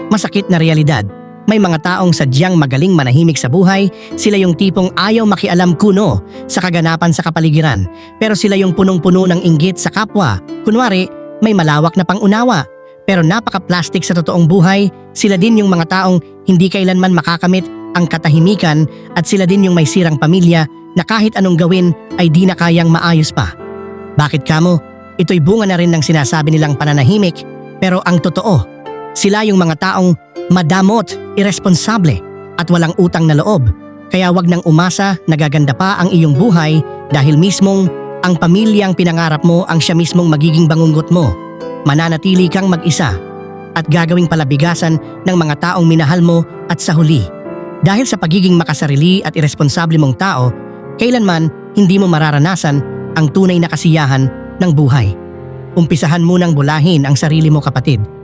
masakit na realidad. May mga taong sadyang magaling manahimik sa buhay, sila yung tipong ayaw makialam kuno sa kaganapan sa kapaligiran. Pero sila yung punong-puno ng inggit sa kapwa. Kunwari, may malawak na pangunawa. Pero napaka-plastic sa totoong buhay, sila din yung mga taong hindi kailanman makakamit ang katahimikan at sila din yung may sirang pamilya na kahit anong gawin ay di na kayang maayos pa. Bakit kamo? Ito'y bunga na rin ng sinasabi nilang pananahimik, pero ang totoo, sila yung mga taong madamot, iresponsable at walang utang na loob. Kaya wag nang umasa na gaganda pa ang iyong buhay dahil mismong ang pamilyang pinangarap mo ang siya mismong magiging bangungot mo. Mananatili kang mag-isa at gagawing palabigasan ng mga taong minahal mo at sa huli. Dahil sa pagiging makasarili at iresponsable mong tao, kailanman hindi mo mararanasan ang tunay na kasiyahan ng buhay. Umpisahan munang bulahin ang sarili mo, kapatid.